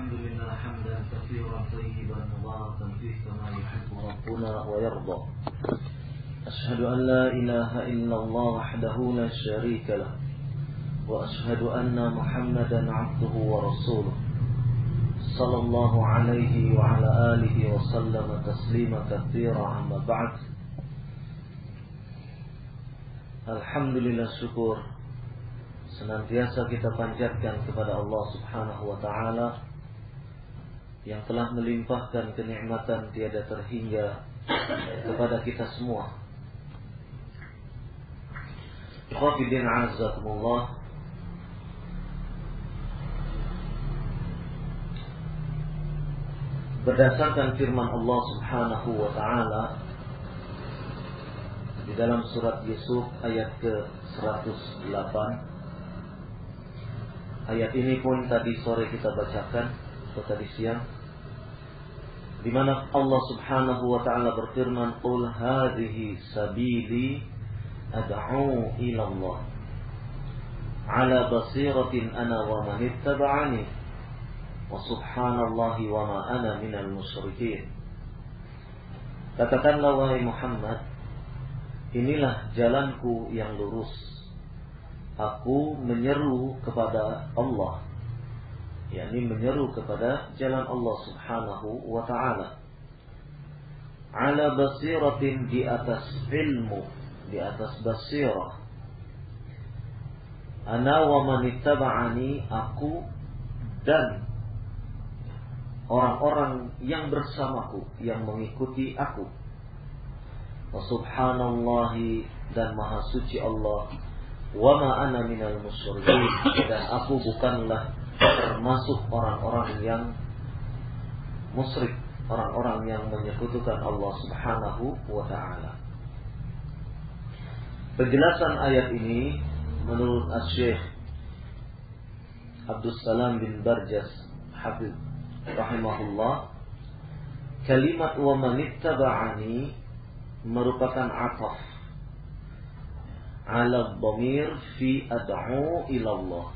الحمد لله حمدا كثيرا طيبا مباركا فيه كما يحب ربنا ويرضى. أشهد أن لا إله إلا الله وحده لا شريك له، وأشهد أن محمدا عبده ورسوله صلى الله عليه وعلى آله وسلم تسليما كثيرا. أما بعد. Alhamdulillah, syukur senantiasa kita panjatkan kepada Allah Subhanahu wa ta'ala yang telah melimpahkan kenikmatan tiada terhingga kepada kita semua. Ikhwatiddin a'azzakumullah, berdasarkan firman Allah Subhanahu wa ta'ala di dalam surat Yusuf ayat ke-108. Ayat ini pun tadi sore kita bacakan atau tadi siang, di mana Allah Subhanahu wa ta'ala berfirman, "Qul hadhihi sabili ad'u ila Allah ala basiratin ana wa man ittaba'ani wa subhanallahi wa ma ana minal musyrikin." Katakanlah wahai Muhammad, inilah jalanku yang lurus. Aku menyeru kepada Allah, yakni menyeru kepada jalan Allah Subhanahu wa ta'ala. Ala basiratin, di atas ilmu, di atas basirah. Ana wa man ittaba'ani, aku dan orang-orang yang bersamaku, yang mengikuti aku. Wa subhanallahi, dan maha suci Allah. Wa ma ana minal musyrikin, dan aku bukanlah termasuk orang-orang yang musyrik, orang-orang yang menyekutukan Allah Subhanahu wa ta'ala. Penjelasan ayat ini menurut Asy-Syaikh Abdus Salam bin Barjas Hafidh rahimahullah, kalimat wa man ittaba'ani merupakan ataf ala dhamir fi ad'u ilallah,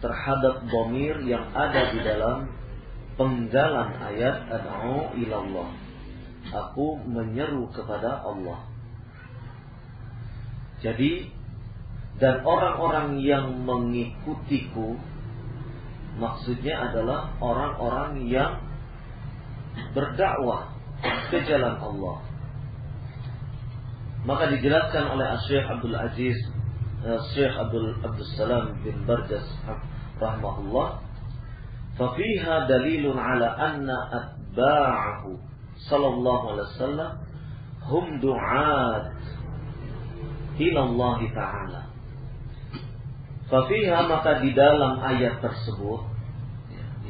terhadap dhamir yang ada di dalam penggalan ayat ad'u ilallah, aku menyeru kepada Allah. Jadi, dan orang-orang yang mengikutiku, maksudnya adalah orang-orang yang berdakwah ke jalan Allah. Maka dijelaskan oleh Syekh Abdul Aziz, Syekh Abdul Salam bin Barjas rahimahullah, "Fafiha dalilun ala anna atba'ahu sallallahu alaihi wasallam hum du'at ila Allah ta'ala." Fafiha, maka di dalam ayat tersebut,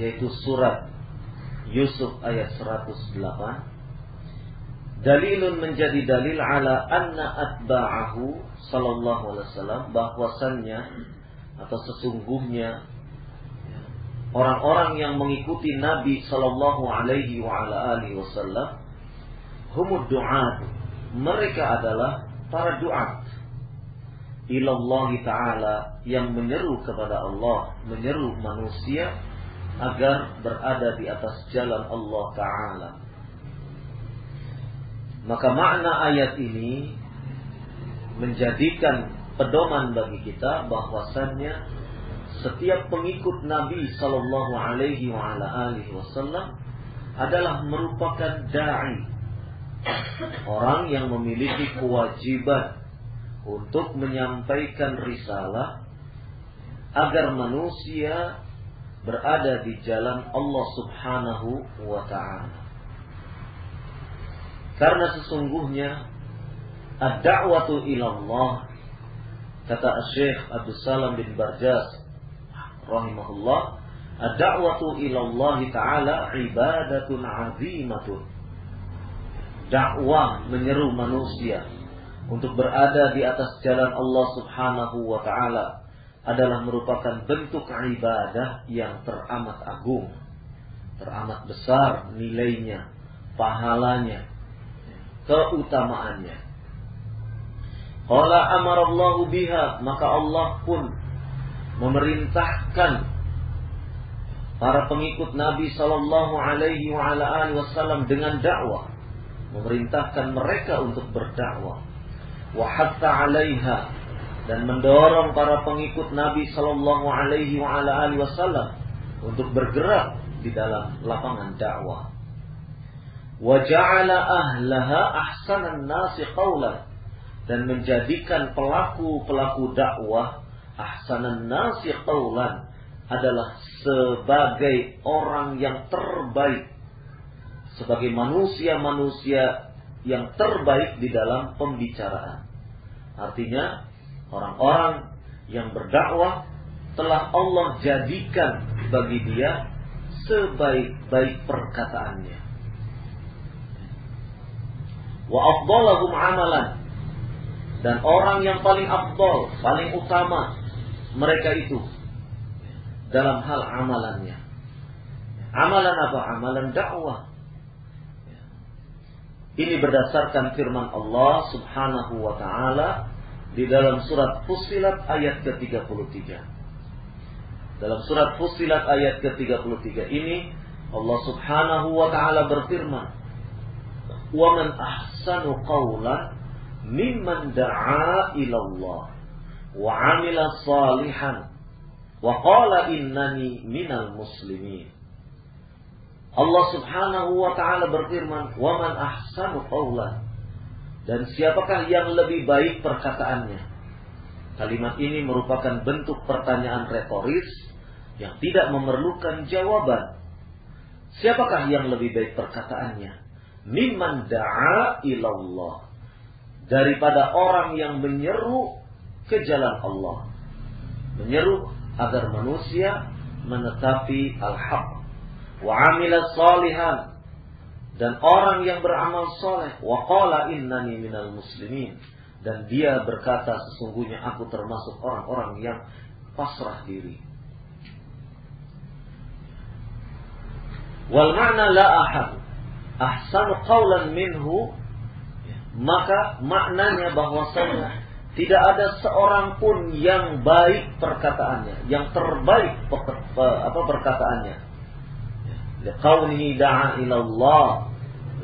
yaitu surat Yusuf ayat 108, dalilun, menjadi dalil ala anna atba'ahu sallallahu alaihi wasallam, bahwasannya atau sesungguhnya orang-orang yang mengikuti Nabi sallallahu alaihi wa ala alihi wasallam humud du'at, mereka adalah para du'at ilallah ta'ala, yang menyeru kepada Allah, menyeru manusia agar berada di atas jalan Allah ta'ala. Maka makna ayat ini menjadikan pedoman bagi kita bahwasannya setiap pengikut Nabi sallallahu alaihi wa ala alihi wasallam adalah merupakan dai, orang yang memiliki kewajiban untuk menyampaikan risalah agar manusia berada di jalan Allah Subhanahu wa ta'ala. Karena sesungguhnya ad-da'watu ilallah, kata Syekh Abdus Salam bin Barjas rahimahullah, ad-da'watu ilallah ta'ala ibadatun azimatun. Dakwah, menyeru manusia untuk berada di atas jalan Allah Subhanahu wa ta'ala adalah merupakan bentuk ibadah yang teramat agung, teramat besar nilainya, pahalanya, keutamaannya. Qala amarallahu biha, maka Allah pun memerintahkan para pengikut Nabi sallallahu alaihi wasallam dengan dakwah, memerintahkan mereka untuk berdakwah, wa hatta 'alaiha, dan mendorong para pengikut Nabi sallallahu alaihi wasallam untuk bergerak di dalam lapangan dakwah. Wa ja'ala ahlaha ahsanan nasi qawlan, dan menjadikan pelaku-pelaku dakwah ahsanan nasi qawlan adalah sebagai orang yang terbaik, sebagai manusia-manusia yang terbaik di dalam pembicaraan. Artinya orang-orang yang berdakwah telah Allah jadikan bagi dia sebaik-baik perkataannya. Wa afdalahum amalan, dan orang yang paling afdal, paling utama mereka itu dalam hal amalannya. Amalan apa? Amalan dakwah. Ini berdasarkan firman Allah Subhanahu wa taala di dalam surat Fussilat ayat ke-33. Dalam surat Fussilat ayat ke-33 ini Allah Subhanahu wa taala berfirman, "Wa man ahsanu qawlan mimman da'a ila Allah wa 'amila salihan wa qala innani minal muslimin." Allah Subhanahu wa taala berfirman, "Wa man ahsanu qawlan." Dan siapakah yang lebih baik perkataannya? Kalimat ini merupakan bentuk pertanyaan retoris yang tidak memerlukan jawaban. Siapakah yang lebih baik perkataannya? Mimman da'a ilallah, daripada orang yang menyeru ke jalan Allah, menyeru agar manusia menetapi al-haq, wa amila salihan, dan orang yang beramal soleh, wa qala innani minal muslimin, dan dia berkata sesungguhnya aku termasuk orang-orang yang pasrah diri. Wal ma'na la ahad ahsanu qawlan minhu, maka maknanya bahwasanya tidak ada seorang pun yang baik perkataannya, yang terbaik perkataannya. Liqaunihi da'a ilallah,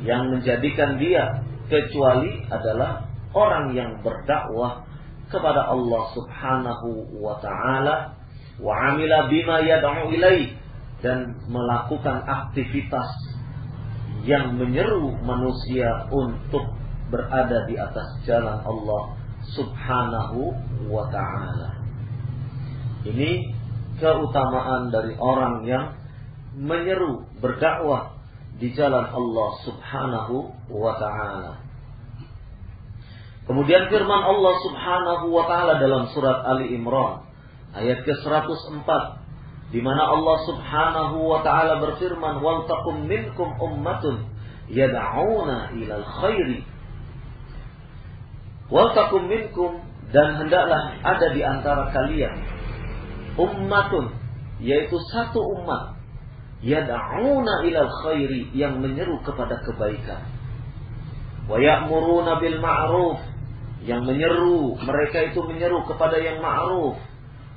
yang menjadikan dia kecuali adalah orang yang berdakwah kepada Allah Subhanahu wa ta'ala, wa amila bima yad'u ilaih, dan melakukan aktivitas yang menyeru manusia untuk berada di atas jalan Allah Subhanahu wa ta'ala. Ini keutamaan dari orang yang menyeru, berdakwah di jalan Allah Subhanahu wa ta'ala. Kemudian firman Allah Subhanahu wa ta'ala dalam surat Ali Imran ayat ke-104, di mana Allah Subhanahu wa ta'ala berfirman, "Wal taqum minkum ummatun yad'una ilal khairi." Wal taqum minkum, dan hendaklah ada di antara kalian ummatun, yaitu satu umat, yad'una ilal khairi, yang menyeru kepada kebaikan, wa ya'muruna bil ma'ruf, yang menyeru, mereka itu menyeru kepada yang ma'ruf,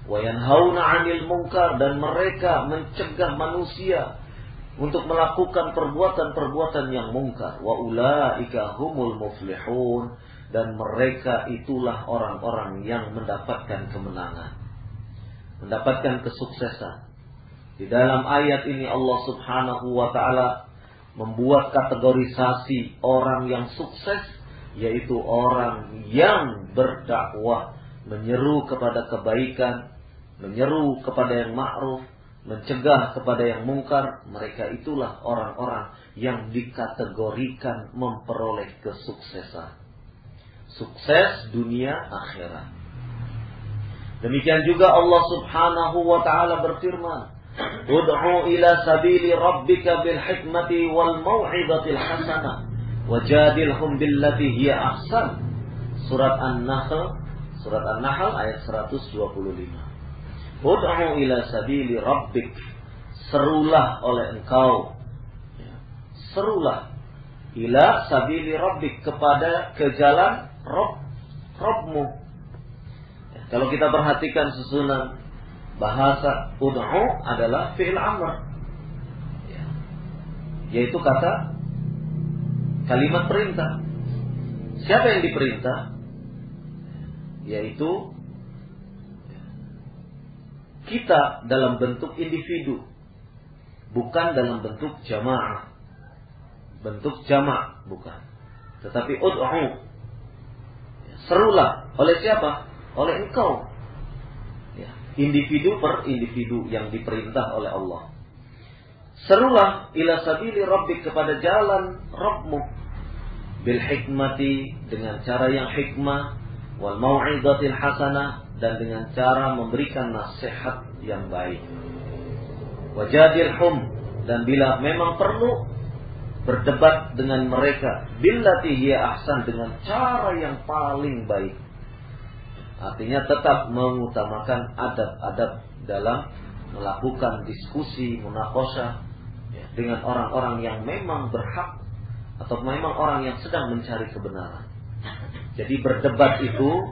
wa yanhauna 'anil munkar, dan mereka mencegah manusia untuk melakukan perbuatan-perbuatan yang mungkar, wa ulaika humul muflihun, dan mereka itulah orang-orang yang mendapatkan kemenangan, mendapatkan kesuksesan. Di dalam ayat ini Allah Subhanahu wa ta'ala membuat kategorisasi orang yang sukses, yaitu orang yang berdakwah, menyeru kepada kebaikan, menyeru kepada yang ma'ruf, mencegah kepada yang mungkar. Mereka itulah orang-orang yang dikategorikan memperoleh kesuksesan, sukses dunia akhirat. Demikian juga Allah Subhanahu wa ta'ala berfirman, "Ud'u ila sabili rabbika bil hikmati wal mau'izatil hasanah wajadilhum billati hiya ahsan." Surat An-Nahl ayat 125. Ud'u ila sabili rabbik, serulah oleh engkau, serulah ila sabili rabbik, kepada ke jalan Rabbmu. Kalau kita perhatikan susunan bahasa ud'u adalah fi'il amr, yaitu kata kalimat perintah. Siapa yang diperintah? Yaitu kita dalam bentuk individu, bukan dalam bentuk jamaah. Bentuk jamaah bukan, tetapi ud'u, serulah. Oleh siapa? Oleh engkau, individu per individu yang diperintah oleh Allah. Serulah ila sabili rabbik, kepada jalan Rabbmu, bil hikmati, dengan cara yang hikmah, wal mau'izatil hasanah, dan dengan cara memberikan nasihat yang baik. Wajadilhum, dan bila memang perlu berdebat dengan mereka, billati hiya ahsan, dengan cara yang paling baik. Artinya tetap mengutamakan adab-adab dalam melakukan diskusi, munaqashah dengan orang-orang yang memang berhak atau memang orang yang sedang mencari kebenaran. Jadi berdebat itu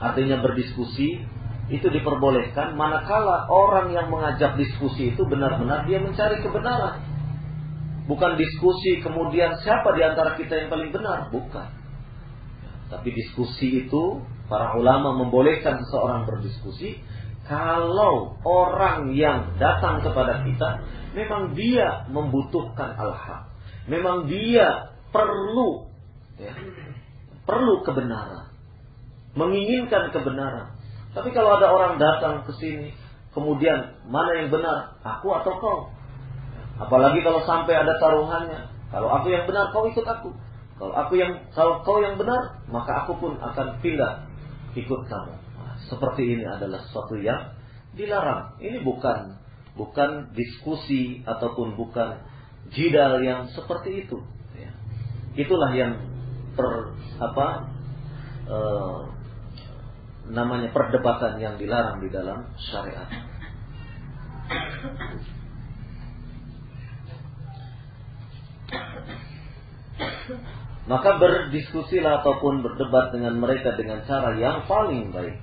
artinya berdiskusi itu diperbolehkan manakala orang yang mengajak diskusi itu benar-benar dia mencari kebenaran. Bukan diskusi kemudian siapa di antara kita yang paling benar, bukan. Tapi diskusi itu para ulama membolehkan seseorang berdiskusi kalau orang yang datang kepada kita memang dia membutuhkan al-haq, memang dia perlu kebenaran, menginginkan kebenaran. Tapi kalau ada orang datang ke sini kemudian mana yang benar, aku atau kau? Apalagi kalau sampai ada taruhannya. Kalau aku yang benar, kau ikut aku. Kalau kau yang benar, maka aku pun akan pindah ikut kamu. Nah, seperti ini adalah sesuatu yang dilarang. Ini bukan diskusi ataupun bukan jidal yang seperti itu. Ya. Itulah yang namanya perdebatan yang dilarang di dalam syariat. Maka berdiskusilah ataupun berdebat dengan mereka dengan cara yang paling baik.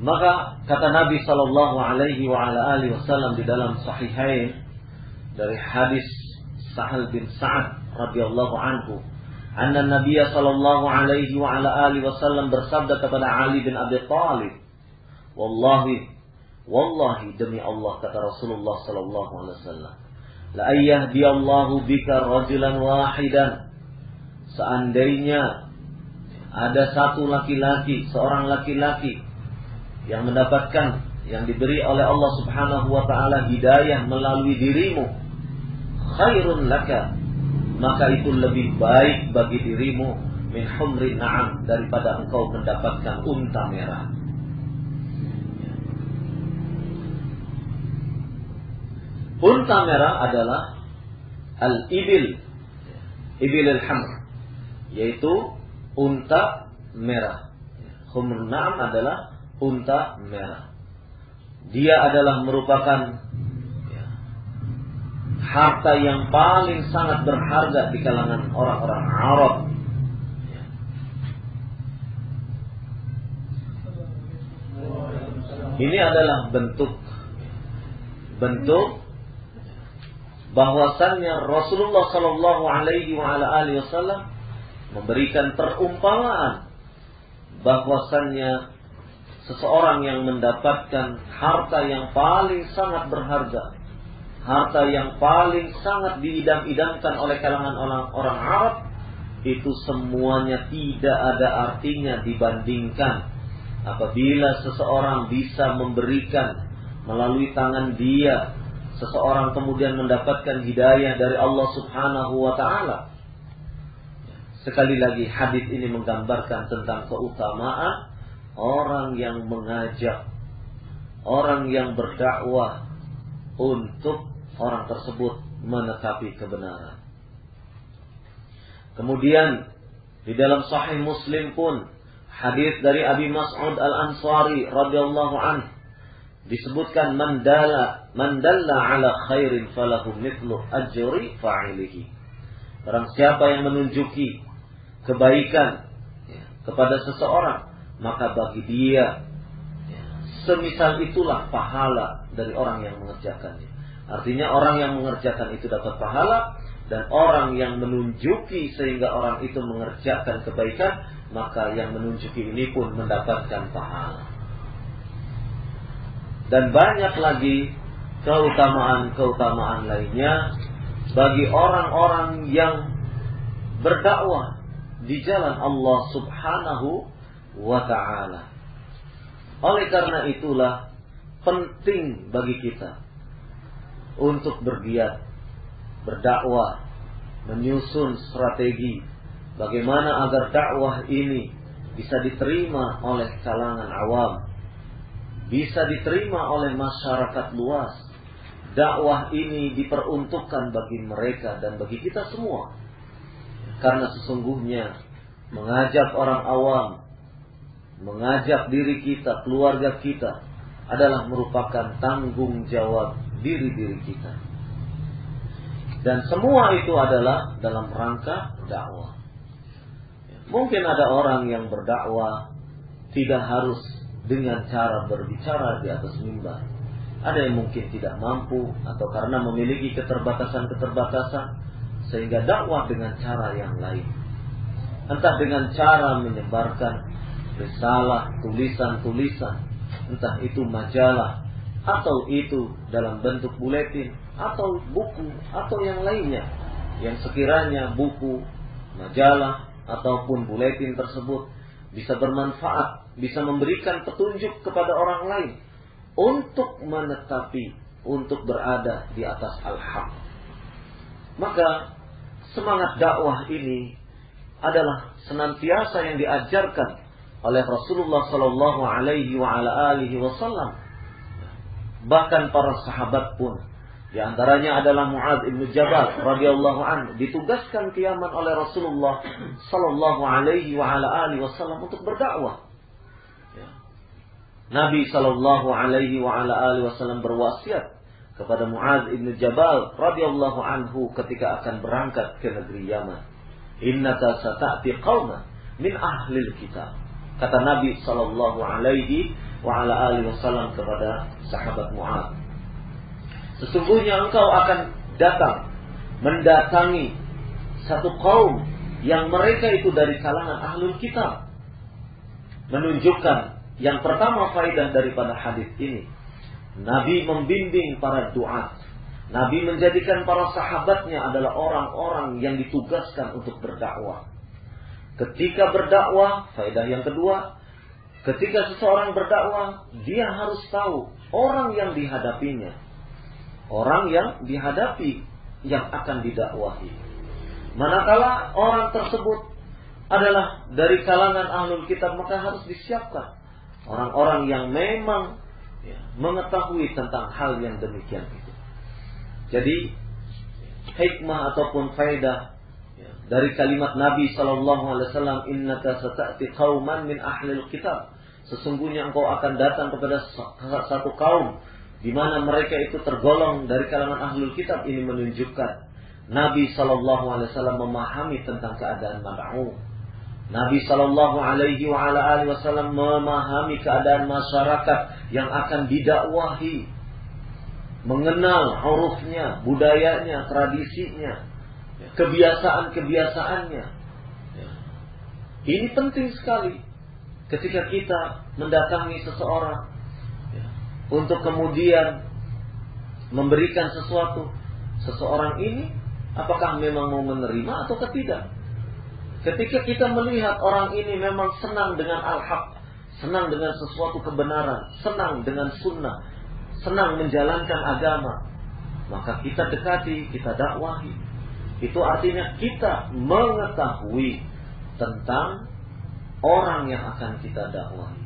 Maka kata Nabi sallallahu alaihi wasallam di dalam Sahihain dari hadis Sahal bin Sa'ad radhiyallahu anhu, anna Nabi sallallahu alaihi wasallam bersabda kepada Ali bin Abi Thalib, Wallahi demi Allah, kata Rasulullah sallallahu alaihi wasallam, la ayyahdiyallahu bika rajulan wahidan, seandainya ada seorang laki-laki yang mendapatkan, yang diberi oleh Allah Subhanahu wa taala hidayah melalui dirimu, khairun laka, maka itu lebih baik bagi dirimu min humrin na'am, daripada engkau mendapatkan unta merah. Unta merah adalah al-ibil, ibilul hamr, yaitu unta merah. Humrun na'am adalah unta merah. Dia adalah merupakan harta yang paling sangat berharga di kalangan orang-orang Arab. Ini adalah bentuk bahwasannya Rasulullah sallallahu alaihi wasallam memberikan perumpamaan bahwasannya seseorang yang mendapatkan harta yang paling sangat berharga, harta yang paling sangat diidam-idamkan oleh kalangan orang Arab, itu semuanya tidak ada artinya dibandingkan apabila seseorang bisa memberikan melalui tangan dia, seseorang kemudian mendapatkan hidayah dari Allah Subhanahu wa taala. Sekali lagi hadis ini menggambarkan tentang keutamaan orang yang mengajak, orang yang berdakwah untuk orang tersebut menetapi kebenaran. Kemudian di dalam Sahih Muslim pun hadis dari Abi Mas'ud Al-Ansari radhiyallahu anhu disebutkan man dalla ala khairin falahu mithlu ajri fa'ilihi. Barang siapa yang menunjuki kebaikan kepada seseorang, maka bagi dia semisal itulah pahala dari orang yang mengerjakannya. Artinya orang yang mengerjakan itu dapat pahala, dan orang yang menunjuki sehingga orang itu mengerjakan kebaikan, maka yang menunjuki ini pun mendapatkan pahala. Dan banyak lagi keutamaan-keutamaan lainnya bagi orang-orang yang berdakwah di jalan Allah Subhanahu wa ta'ala. Oleh karena itulah penting bagi kita untuk bergiat, berdakwah, menyusun strategi bagaimana agar dakwah ini bisa diterima oleh kalangan awam, bisa diterima oleh masyarakat luas. Dakwah ini diperuntukkan bagi mereka dan bagi kita semua. Karena sesungguhnya mengajak orang awam, mengajak diri kita, keluarga kita adalah merupakan tanggung jawab diri-diri kita. Dan semua itu adalah dalam rangka dakwah. Mungkin ada orang yang berdakwah tidak harus dengan cara berbicara di atas mimbar. Ada yang mungkin tidak mampu atau karena memiliki keterbatasan-keterbatasan sehingga dakwah dengan cara yang lain. Entah dengan cara menyebarkan risalah, tulisan-tulisan, entah itu majalah atau itu dalam bentuk buletin atau buku atau yang lainnya, yang sekiranya buku, majalah ataupun buletin tersebut bisa bermanfaat, bisa memberikan petunjuk kepada orang lain untuk menetapi, untuk berada di atas al-haq. Maka semangat dakwah ini adalah senantiasa yang diajarkan oleh Rasulullah sallallahu alaihi wasallam. Bahkan para sahabat pun, di antaranya adalah Mu'adz ibn Jabal radhiyallahu anhu, ditugaskan ke Yaman oleh Rasulullah sallallahu alaihi wasallam untuk berdakwah. Nabi sallallahu alaihi wasallam berwasiat kepada Mu'adz ibn Jabal radhiyallahu anhu ketika akan berangkat ke negeri Yaman. Innaka sata'ti qauman min ahlil kitab. Kata Nabi sallallahu alaihi wasallam kepada sahabat Mu'adz, sesungguhnya engkau akan datang mendatangi satu kaum yang mereka itu dari kalangan ahlul kitab. Menunjukkan yang pertama faedah daripada hadis ini, Nabi membimbing para duat. Nabi menjadikan para sahabatnya adalah orang-orang yang ditugaskan untuk berdakwah. Ketika berdakwah, faedah yang kedua, ketika seseorang berdakwah, dia harus tahu orang yang dihadapinya, orang yang dihadapi yang akan didakwahi. Manakala orang tersebut adalah dari kalangan ahlul kitab, maka harus disiapkan orang-orang yang memang mengetahui tentang hal yang demikian itu. Jadi hikmah ataupun faedah dari kalimat Nabi sallallahu alaihi wasallam, innaka sata'ti qauman min ahlil kitab, sesungguhnya engkau akan datang kepada satu kaum di mana mereka itu tergolong dari kalangan ahlul kitab. Ini menunjukkan Nabi sallallahu alaihi wasallam memahami tentang keadaan mad'u. Nabi sallallahu alaihi wasallam memahami keadaan masyarakat yang akan didakwahi, mengenal hurufnya, budayanya, tradisinya, kebiasaan-kebiasaannya. Ini penting sekali ketika kita mendatangi seseorang untuk kemudian memberikan sesuatu. Seseorang ini apakah memang mau menerima atau tidak? Ketika kita melihat orang ini memang senang dengan al-haq, senang dengan sesuatu kebenaran, senang dengan sunnah, senang menjalankan agama, maka kita dekati, kita dakwahi. Itu artinya kita mengetahui tentang orang yang akan kita dakwahi.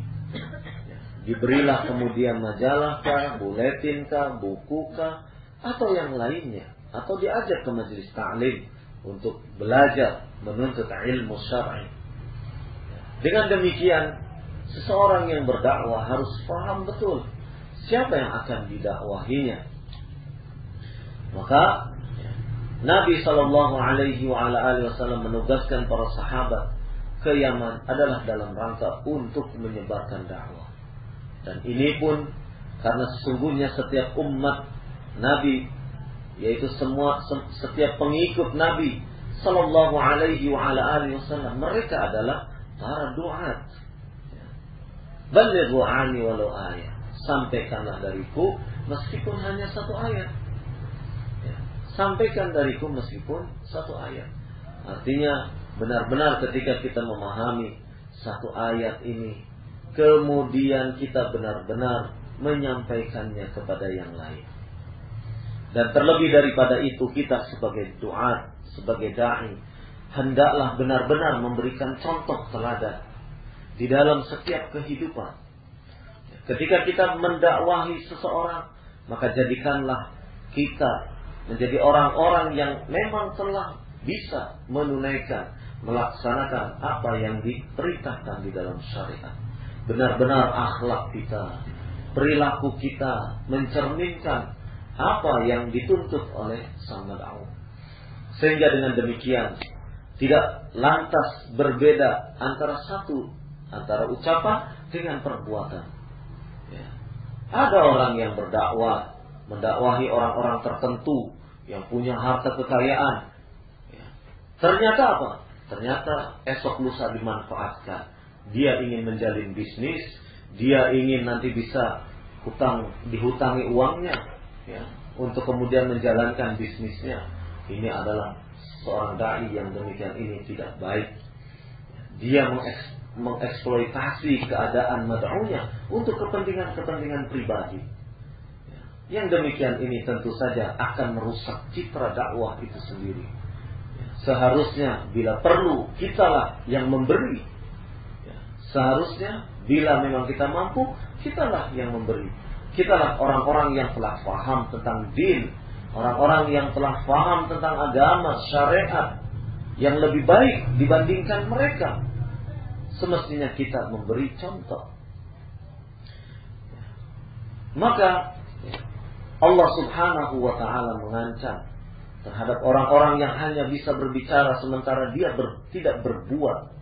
Diberilah kemudian majalah kah, buletin kah, buku kah, atau yang lainnya, atau diajak ke majelis ta'lim untuk belajar menuntut ilmu syar'i. Dengan demikian, seseorang yang berdakwah harus paham betul siapa yang akan didakwahinya. Maka Nabi sallallahu alaihi wasallam menugaskan para sahabat ke Yaman adalah dalam rangka untuk menyebarkan dakwah. Dan ini pun karena sesungguhnya setiap umat Nabi, yaitu setiap pengikut Nabi Sallallahu alaihi wa ala alihi wasallam, mereka adalah para duat. Balighu anni walau ayat, sampaikanlah dariku meskipun hanya satu ayat. Sampaikan dariku meskipun satu ayat. Artinya benar-benar ketika kita memahami satu ayat ini, kemudian kita benar-benar menyampaikannya kepada yang lain. Dan terlebih daripada itu, kita sebagai duat, sebagai da'i, hendaklah benar-benar memberikan contoh teladan di dalam setiap kehidupan. Ketika kita mendakwahi seseorang, maka jadikanlah kita menjadi orang-orang yang memang telah bisa menunaikan, melaksanakan apa yang diperintahkan di dalam syariat. Benar-benar akhlak kita, perilaku kita mencerminkan apa yang dituntut oleh sang mad'u. Sehingga dengan demikian tidak lantas berbeda antara ucapan dengan perbuatan. Ya. Ada orang yang berdakwah, mendakwahi orang-orang tertentu yang punya harta kekayaan. Ya. Ternyata apa? Ternyata esok lusa dimanfaatkan. Dia ingin menjalin bisnis, dia ingin nanti bisa dihutangi uangnya, ya, untuk kemudian menjalankan bisnisnya. Ini adalah seorang dai yang demikian ini tidak baik. Dia mengeksploitasi keadaan mad'unya untuk kepentingan-kepentingan pribadi. Yang demikian ini tentu saja akan merusak citra dakwah itu sendiri. Seharusnya bila perlu kitalah yang memberi. Seharusnya bila memang kita mampu, kitalah yang memberi. Kitalah orang-orang yang telah faham tentang din, orang-orang yang telah faham tentang agama, syariat, yang lebih baik dibandingkan mereka. Semestinya kita memberi contoh. Maka Allah Subhanahu wa ta'ala mengancam terhadap orang-orang yang hanya bisa berbicara sementara dia tidak berbuat,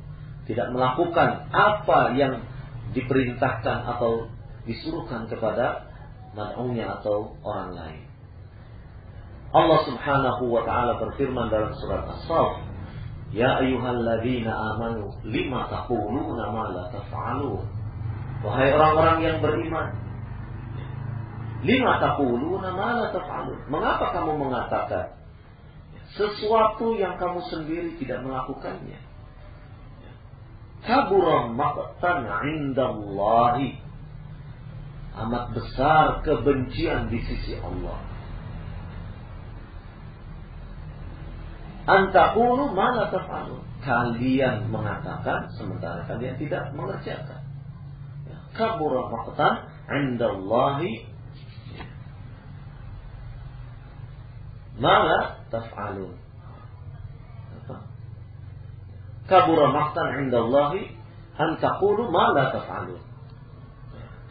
tidak melakukan apa yang diperintahkan atau disuruhkan kepada mad'unya atau orang lain. Allah Subhanahu wa ta'ala berfirman dalam surat As-Saff, Ya ayyuhalladzina amanu lima taquluna ma la taf'alun. Wahai orang-orang yang beriman, lima taquluna ma la taf'alun. Mengapa kamu mengatakan sesuatu yang kamu sendiri tidak melakukannya? Kabura maqtan 'indallahi. Amat besar kebencian di sisi Allah. Antaqulu ma la taf'alun. Kalian mengatakan sementara kalian tidak mengerjakan. Kabura maqtan 'indallahi ma la taf'alun. Kabura maqtan 'indallahi an taqulu ma la taf'alun.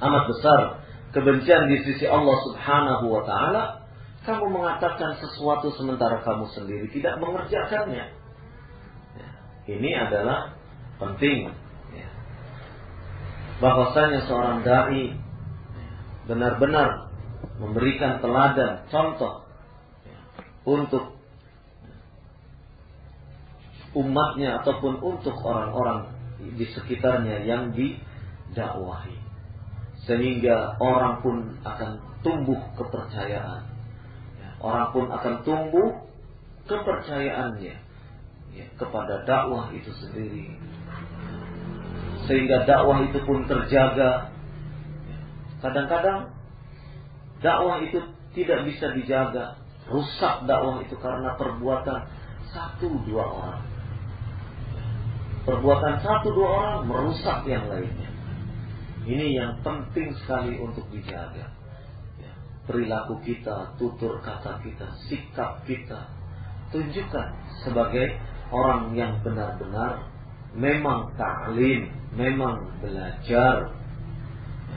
Amat besar kebencian di sisi Allah Subhanahu wa ta'ala, kamu mengatakan sesuatu sementara kamu sendiri tidak mengerjakannya. Ini adalah penting, bahwasanya seorang dai benar-benar memberikan teladan, contoh untuk umatnya ataupun untuk orang-orang di sekitarnya yang didakwahi. Sehingga orang pun akan tumbuh kepercayaan. Orang pun akan tumbuh kepercayaannya kepada dakwah itu sendiri. Sehingga dakwah itu pun terjaga. Kadang-kadang dakwah itu tidak bisa dijaga. Rusak dakwah itu karena perbuatan 1-2 orang. Perbuatan 1-2 orang merusak yang lainnya. Ini yang penting sekali untuk dijaga. Perilaku kita, tutur kata kita, sikap kita, tunjukkan sebagai orang yang benar-benar memang ta'lim, memang belajar.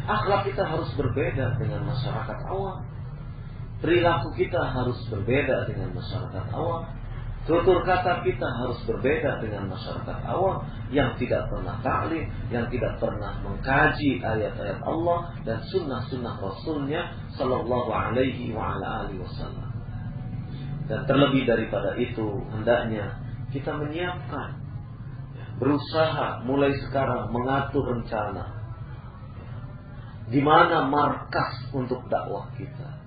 Akhlak kita harus berbeda dengan masyarakat awam. Perilaku kita harus berbeda dengan masyarakat awam. Tutur kata kita harus berbeda dengan masyarakat awam yang tidak pernah ta'lim, yang tidak pernah mengkaji ayat-ayat Allah dan sunnah-sunnah Rasulnya Sallallahu Alaihi Wasallam. Dan terlebih daripada itu, hendaknya kita menyiapkan, berusaha mulai sekarang mengatur rencana di mana markas untuk dakwah kita.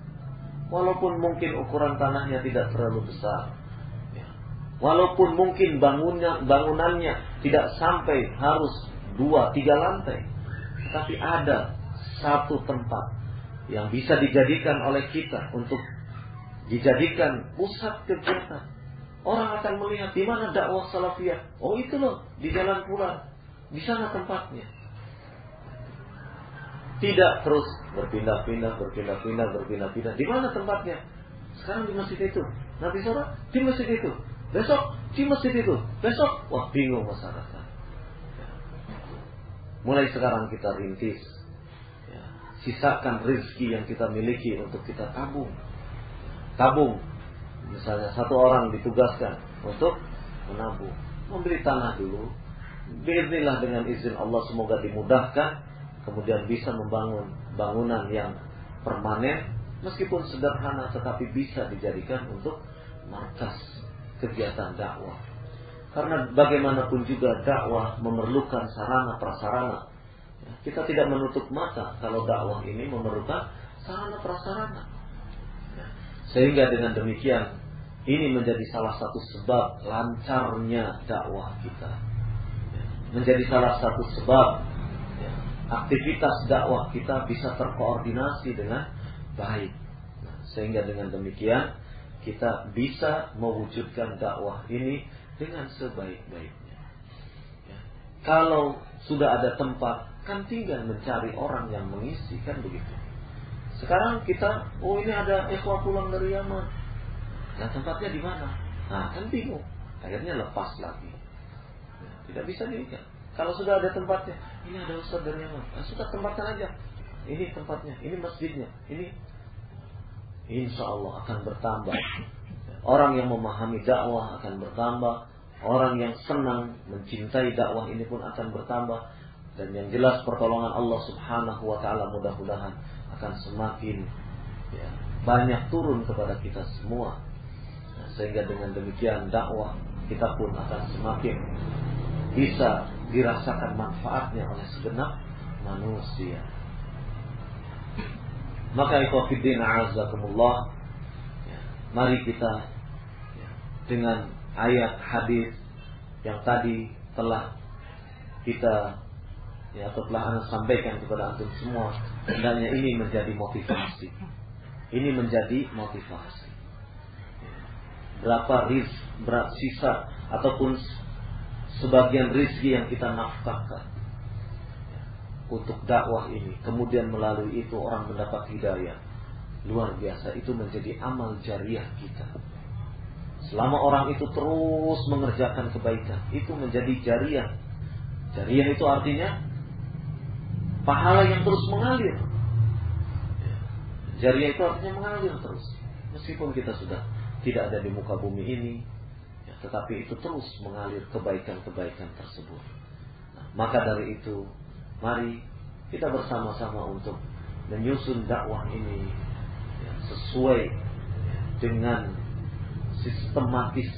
Walaupun mungkin ukuran tanahnya tidak terlalu besar, walaupun mungkin bangunannya tidak sampai harus 2-3 lantai, tapi ada satu tempat yang bisa dijadikan oleh kita untuk dijadikan pusat kegiatan. Orang akan melihat di mana dakwah salafiyah. Oh itu loh, di Jalan Pulang, di sana tempatnya. Tidak terus berpindah-pindah. Di mana tempatnya? Sekarang di masjid itu, nanti sore di masjid itu, besok di masjid itu, besok. Wah, bingung masyarakat. Mulai sekarang kita rintis. Sisakan rezeki yang kita miliki untuk kita tabung. Misalnya satu orang ditugaskan untuk menabung, membeli tanah dulu. Bismillah, dengan izin Allah semoga dimudahkan, kemudian bisa membangun bangunan yang permanen, meskipun sederhana tetapi bisa dijadikan untuk markas kegiatan dakwah. Karena bagaimanapun juga dakwah memerlukan sarana prasarana. Kita tidak menutup mata kalau dakwah ini memerlukan sarana prasarana. Sehingga dengan demikian ini menjadi salah satu sebab lancarnya dakwah kita. Menjadi salah satu sebab aktivitas dakwah kita bisa terkoordinasi dengan baik. Sehingga dengan demikian kita bisa mewujudkan dakwah ini dengan sebaik-baiknya. Kalau sudah ada tempat, kan tinggal mencari orang yang mengisi, kan begitu. Sekarang kita, ini ada ikhwah pulang dari Yaman. Nah, tempatnya di mana? Nah, kan bingung. Akhirnya lepas lagi. Tidak bisa dilihat. Kalau sudah ada tempatnya, ini ada ustaz dari Yaman. Nah, sudah tempatkan aja. Ini tempatnya, ini masjidnya, ini. Insya Allah akan bertambah. Orang yang memahami dakwah akan bertambah. Orang yang senang mencintai dakwah ini pun akan bertambah. Dan yang jelas pertolongan Allah Subhanahu wa ta'ala mudah-mudahan akan semakin banyak turun kepada kita semua. Sehingga dengan demikian dakwah kita pun akan semakin bisa dirasakan manfaatnya oleh segenap manusia. Maka ikhwatiddin a'azzakumullah, mari kita dengan ayat hadis yang tadi telah kita atau telah Anda sampaikan kepada antum semua, hendaknya ini menjadi motivasi. Ini menjadi motivasi. Berapa sisa ataupun sebagian rezeki yang kita nafkahkan untuk dakwah ini, kemudian melalui itu orang mendapat hidayah, luar biasa. Itu menjadi amal jariah kita. Selama orang itu terus mengerjakan kebaikan, itu menjadi jariah. Jariah itu artinya pahala yang terus mengalir. Jariah itu artinya mengalir terus. Meskipun kita sudah tidak ada di muka bumi ini, tetapi itu terus mengalir kebaikan-kebaikan tersebut. Maka dari itu, mari kita bersama-sama untuk menyusun dakwah ini sesuai dengan sistematis.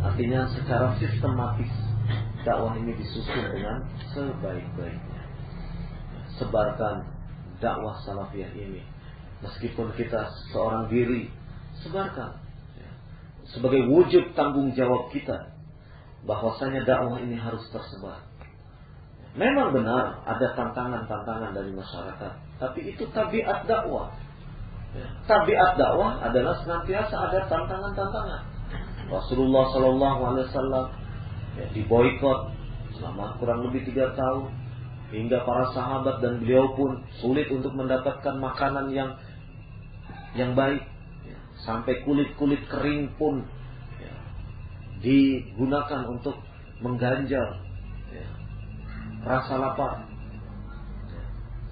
Artinya secara sistematis dakwah ini disusun dengan sebaik-baiknya. Sebarkan dakwah salafiyah ini. Meskipun kita seorang diri, sebarkan sebagai wujud tanggung jawab kita bahwasanya dakwah ini harus tersebar. Memang benar ada tantangan-tantangan dari masyarakat, tapi itu tabiat dakwah. Tabiat dakwah adalah senantiasa ada tantangan-tantangan. Rasulullah SAW diboikot selama kurang lebih 3 tahun, hingga para sahabat dan beliau pun sulit untuk mendapatkan makanan yang baik. Sampai kulit-kulit kering pun digunakan untuk mengganjal rasa lapar.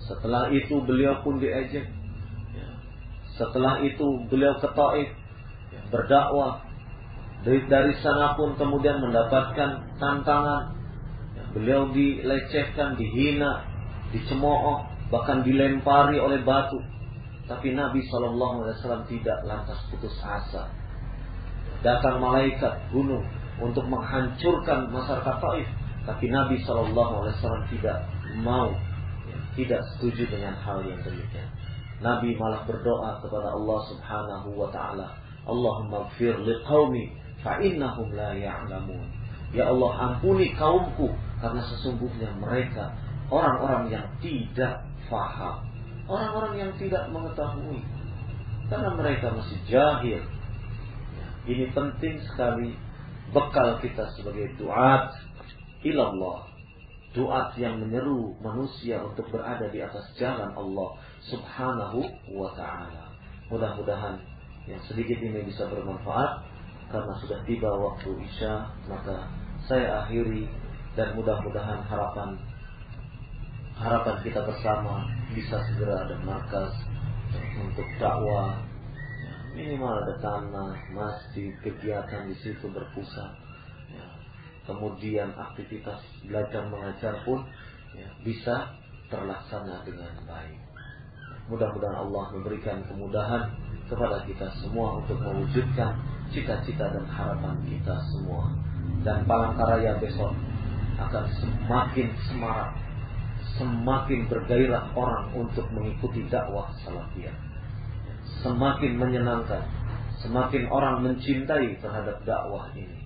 Setelah itu beliau pun diejek. Setelah itu beliau ke Taif berdakwah Dari sana pun kemudian mendapatkan tantangan. Beliau dilecehkan, dihina, dicemooh, bahkan dilempari oleh batu. Tapi Nabi SAW tidak lantas putus asa. Datang malaikat gunung untuk menghancurkan masyarakat Taif, tapi Nabi SAW tidak mau, tidak setuju dengan hal yang demikian. Nabi malah berdoa kepada Allah Subhanahu wa taala, Allahumma ighfir liqaumi fa innahum la ya'lamun. Ya Allah, ampuni kaumku karena sesungguhnya mereka orang-orang yang tidak faham, orang-orang yang tidak mengetahui, karena mereka masih jahil. Ini penting sekali bekal kita sebagai duat ilallah, duat yang menyeru manusia untuk berada di atas jalan Allah Subhanahu wa ta'ala. Mudah-mudahan yang sedikit ini bisa bermanfaat. Karena sudah tiba waktu Isya, maka saya akhiri, dan mudah-mudahan harapan kita bersama bisa segera ada markas untuk dakwah, minimal ada tanah, masjid, kegiatan di situ berpusat. Kemudian aktivitas belajar mengajar pun bisa terlaksana dengan baik. Mudah-mudahan Allah memberikan kemudahan kepada kita semua untuk mewujudkan cita-cita dan harapan kita semua. Dan Palangkaraya besok akan semakin semarak, semakin bergairah orang untuk mengikuti dakwah salafiyah. Semakin menyenangkan, semakin orang mencintai terhadap dakwah ini.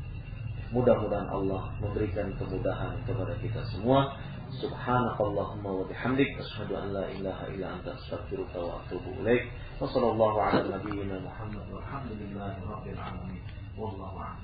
Mudah-mudahan Allah memberikan kemudahan kepada kita semua. Subhanakallahumma wa bihamdik, asyhadu an la ilaha illa anta, astaghfiruka wa atubu ilaik. Wa sallallahu ala nabiyyina Muhammad walhamdulillahi rabbil alamin. Wallahu a'lam.